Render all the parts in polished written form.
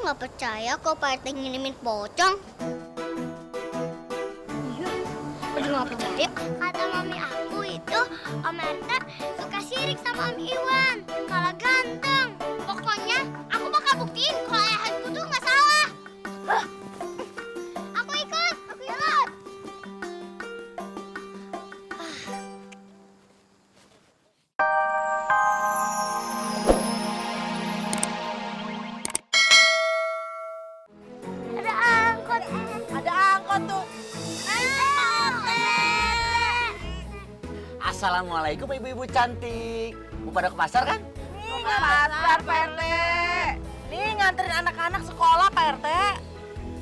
nggak percaya kok Pak RT ngirimin pocong. Iya, aku juga nggak percaya. Kata mami aku itu, Om RT suka sirik sama Om Iwan. Kalah ganteng. Pokoknya aku bakal buktiin kalau ayahku tuh nggak salah. Hah? Aku ikut. Aku ikut. Ada angkot. Ada angkot tuh. Assalamualaikum ibu-ibu cantik. Mau pada ke pasar kan? Ke pasar Pak RT. Nih nganterin anak-anak sekolah Pak RT.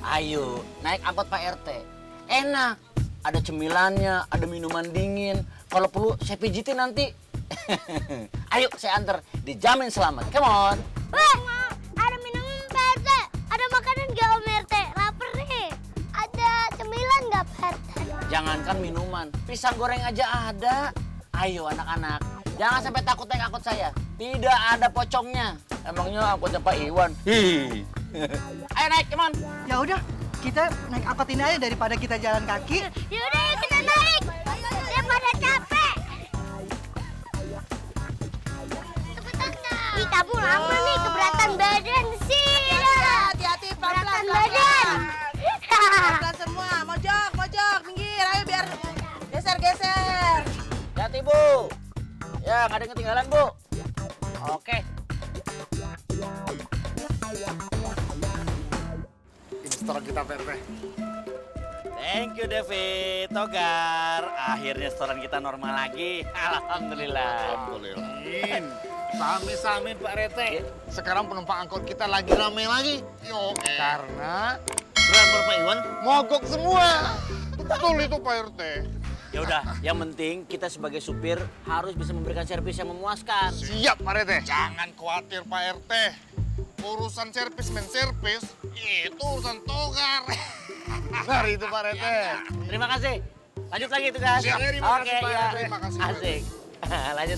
Ayo, naik angkot Pak RT. Enak. Ada cemilannya, ada minuman dingin. Kalau perlu saya pijitin nanti. Ayo, saya antar. Dijamin selamat. Come on. Wah, ada minuman Pak RT. Ada makanan nggak Om RT? Laper nih. Ada cemilan nggak Pak RT? Jangankan minuman, pisang goreng aja ada. Ayo anak-anak, jangan sampai takut naik angkot saya. Tidak ada pocongnya. Emangnya angkotnya Pak Iwan? Hihi. Ayo naik, come on. Ya udah, kita naik angkot ini aja daripada kita jalan kaki. Yaudah, yuk kita naik. Daripada capek. Cepetan dah. Ih, kamu lama nih, keberatan badan sih. Hati-hati pelan-pelan. Keberatan badan. Pelan-pelan semua. Mojok, minggir. Ayo biar geser-geser. Hati Bu. Ya, nggak ada yang ketinggalan Bu. Oke. Ini setoran kita Pak RT. Thank you David, Togar. Akhirnya setoran kita normal lagi. Alhamdulillah. Alhamdulillah. Sami-sami Pak RT. Sekarang penumpang angkot kita lagi rame lagi. Yo, karena driver Pak Iwan mogok semua. Betul itu Pak RT. Ya udah, yang penting kita sebagai supir harus bisa memberikan servis yang memuaskan. Siap Pak RT. Jangan khawatir Pak RT. Urusan servis menservis itu urusan Togar. Benar itu Pak RT. Terima kasih. Lanjut lagi tugas. Siap. Terima Oke, kasih, Pak ya. RT. Terima kasih, Pak RT. Asik.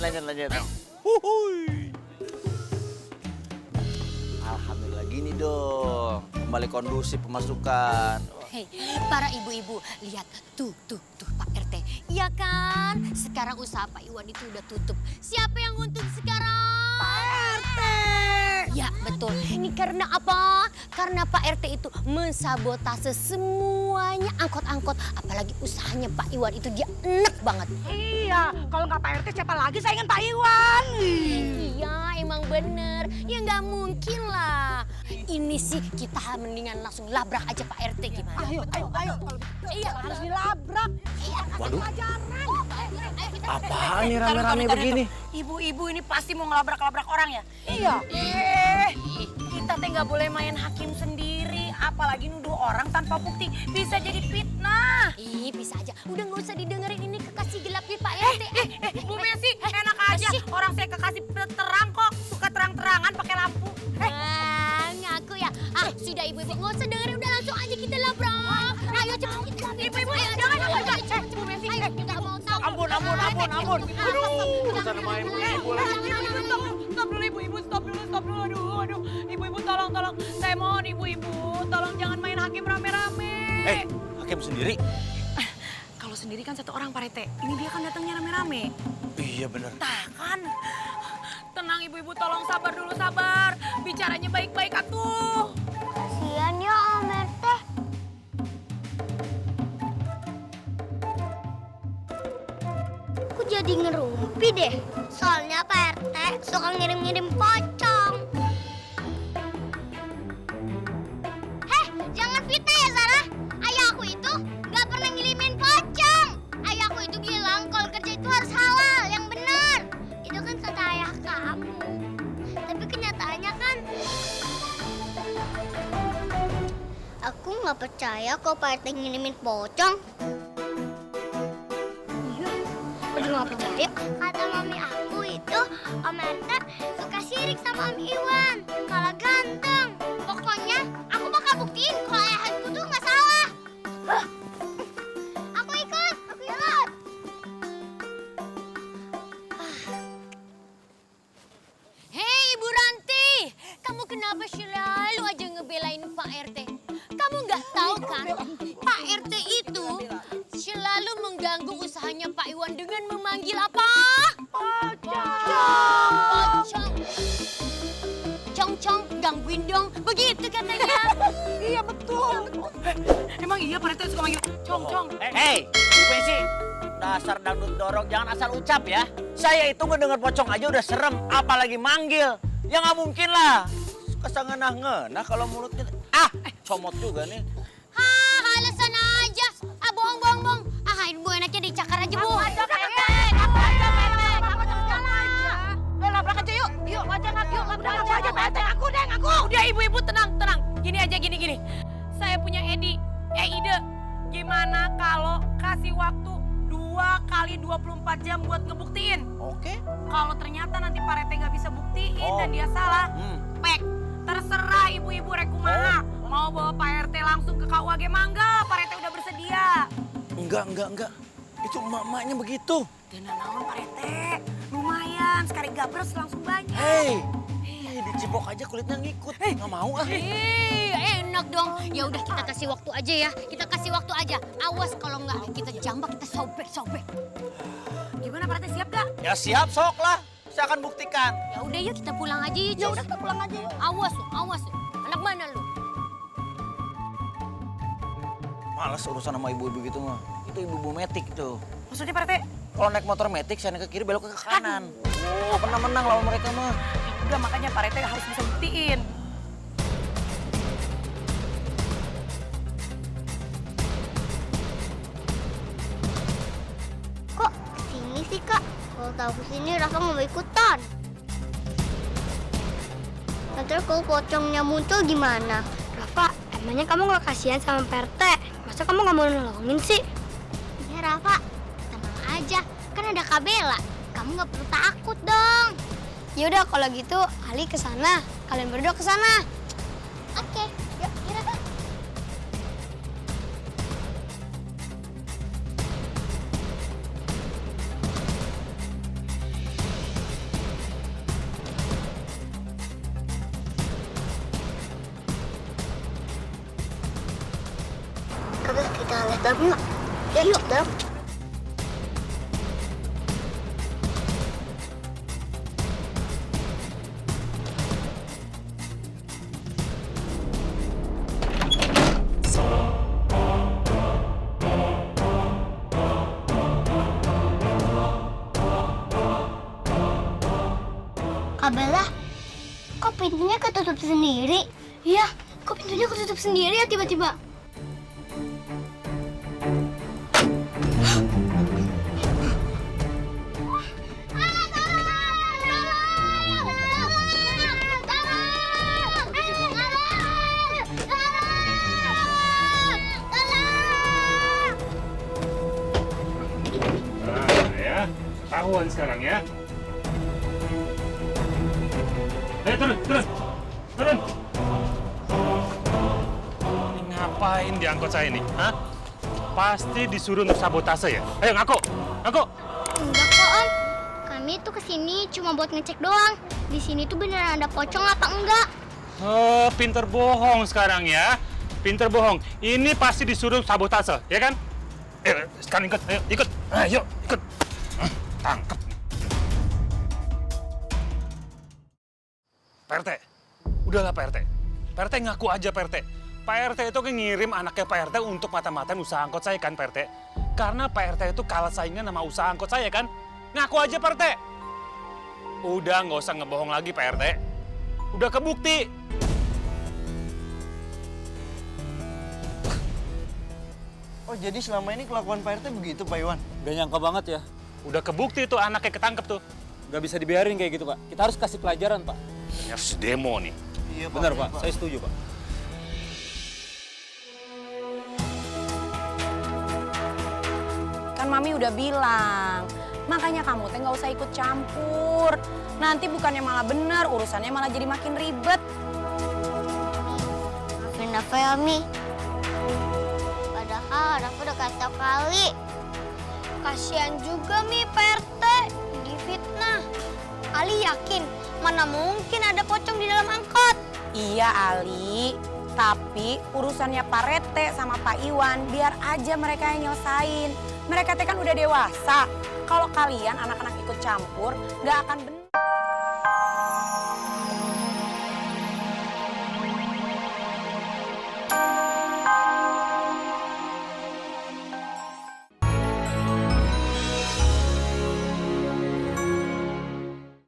lanjut. Ayo. Huhuy. Alhamdulillah gini dong. Kembali kondusif pemasukan. Hei, para ibu-ibu, lihat tuh Pak RT. Iya kan? Sekarang usaha Pak Iwan itu udah tutup. Siapa yang untung sekarang? Pak RT. Ya, betul. Ini karena apa? Karena Pak RT itu mensabotase semuanya angkot-angkot. Apalagi usahanya Pak Iwan itu dia enak banget. Iya, kalau nggak Pak RT siapa lagi saingan Pak Iwan? Iya, emang bener. Ya nggak mungkin lah. Ini sih kita mendingan langsung labrak aja Pak RT gimana? Ayo. Iya, Harus dilabrak. Waduh, Pelajaran. apaan nih rame-rame begini? Ibu-ibu ini pasti mau ngelabrak-labrak orang ya? Iya. Kita teh nggak boleh main hakim sendiri, apalagi nuduh orang tanpa bukti, bisa jadi fitnah. Ih, bisa aja. Udah nggak usah didengerin ini kekasih gelapnya Pak RT. Bu Messi, enak aja. Orang saya kekasih terang kok, suka terang-terangan pakai lampu. Ngaku ya. Sudah ibu-ibu nggak usah dengerin, udah langsung aja kita labrak. Ayo cepet kita. Ibu-ibu, Ayo, jangan, cepet, jangan. cepet, Bu Messi, Ayo, kita mau tahu. Ampun. Aduh, Urusan sama ibu-ibu lagi. Stop dulu ibu-ibu, stop dulu. Aduh, ibu-ibu tolong. Saya mohon ibu-ibu, tolong jangan main hakim rame-rame. Hakim sendiri? Kalau sendiri kan satu orang Pak RT, ini dia kan datangnya rame-rame. Iya bener. Tah kan? Tenang ibu-ibu, tolong sabar dulu, sabar. Bicaranya baik-baik atuh. Kasian ya Om RT. Aku jadi ngerumpi deh. Soalnya Pak RT suka ngirim-ngirim pocong. Jangan fitnah ya Sarah. Ayahku itu nggak pernah ngirimin pocong. Ayahku itu bilang kalau kerja itu harus halal, yang benar. Itu kan kata ayah kamu. Tapi kenyataannya kan aku nggak percaya kok Pak RT ngirimin pocong. Iya, aku juga nggak percaya. Kata mami aku itu Om RT suka sirik sama Om Iwan. Kalah ganteng. Pokoknya aku bakal buktiin kalau ayahku tuh nggak salah. Hah? Aku ikut. Hei Ibu Ranti, kamu kenapa sih lalu aja ngebela maafin dong. Begitu katanya. Iya betul. Emang iya Pak RT suka manggil cong. Hei, Bu Messi, dasar dangdut dorong, jangan asal ucap ya. Saya itu ngedenger pocong aja udah serem, apalagi manggil. Ya nggak mungkin lah. Kesangenah-ngenah kalau mulutnya. Comot juga nih. Hah, alasan aja. Bohong. Ini Bu enaknya dicakar aja, Bu. Labrak aja yuk. Yuk, labrak aja Pak RT. Aku. Udah ibu-ibu tenang. Gini aja. Saya punya ide. Gimana kalau kasih waktu 2 kali 24 jam buat ngebuktiin? Oke. Kalau ternyata nanti Pak RT nggak bisa buktiin dan dia salah, pek. Terserah ibu-ibu rekumaha. Mau bawa Pak RT langsung ke KUAG Mangga, Pak RT udah bersedia. Enggak. Itu emak-emaknya begitu. Dan naon Pak RT, lumayan. Sekali gabres langsung banyak. Hei, dicipok aja kulitnya ngikut. Nggak mau ah. Enak dong. Ya udah kita kasih waktu aja ya. Kita kasih waktu aja. Awas kalau nggak kita jambak, kita sobek. Gimana Pak RT, siap gak? Ya siap, sok lah. Saya akan buktikan. Ya udah yuk kita pulang aja yuk. Ya udah kita pulang aja yuk. Awas lu. Anak mana lu? Males urusan sama ibu-ibu gitu mah. Itu ibu-ibu metik tuh. Maksudnya Pak RT? Kalau naik motor metik, saya naik ke kiri, belok ke kanan. Oh, pernah menang lawan mereka mah. Udah makanya Pak RT harus bisa buktiin. Kok kesini sih Kak? Kalau tahu kesini Rafa nggak mau ikutan. Nanti kalau pocongnya muncul gimana? Rafa, emangnya kamu nggak kasihan sama Pak RT? Masa kamu nggak mau nolongin sih? Ya Rafa, tenang aja. Kan ada Kak Bella. Kamu nggak perlu takut dong. Yaudah kalau gitu Ali ke sana. Kalian berdua ke sana. Oke, yuk Rafa. Kakak kita lihat dalam yuk. Ya yuk dalam. Kak Bella, kok pintunya ketutup sendiri? Iya, kok pintunya ketutup sendiri ya tiba-tiba? Tahuan sekarang ya. Ayo turun. Ini ngapain di angkot saya ini? Hah? Pasti disuruh untuk sabotase ya? Ayo ngaku. Enggak kok Om, kami tuh kesini cuma buat ngecek doang. Di sini tuh beneran ada pocong apa enggak? Oh, pinter bohong sekarang ya. Pinter bohong. Ini pasti disuruh sabotase, ya kan? Sekarang ikut. Ayo ikut. Ayo ikut. Tangkep. Pak RT, udahlah Pak RT. Pak RT ngaku aja Pak RT. Pak RT itu kan ngirim anaknya Pak RT untuk mata-matain usaha angkot saya kan Pak RT. Karena Pak RT itu kalah saingan sama usaha angkot saya kan. Ngaku aja Pak RT. Udah nggak usah ngebohong lagi Pak RT. Udah kebukti. Oh jadi selama ini kelakuan Pak RT begitu Pak Iwan? Gak nyangka banget ya. Udah kebukti tuh anaknya ketangkep tuh. Gak bisa dibiarin kayak gitu Pak. Kita harus kasih pelajaran Pak. Harus demo nih. Iya Pak. Benar Pak, saya setuju Pak. Kan Mami udah bilang, makanya kamu teh nggak usah ikut campur. Nanti bukannya malah bener, urusannya malah jadi makin ribet. Maafin Rafa ya Mi. Padahal Rafa udah kasih tau kali. Kasian juga Mi Pak RT difitnah. Ali yakin mana mungkin ada pocong di dalam angkot. Iya Ali, tapi urusannya Pak Rete sama Pak Iwan biar aja mereka yang nyelesain. Mereka teh kan udah dewasa. Kalau kalian anak-anak ikut campur, nggak akan bener.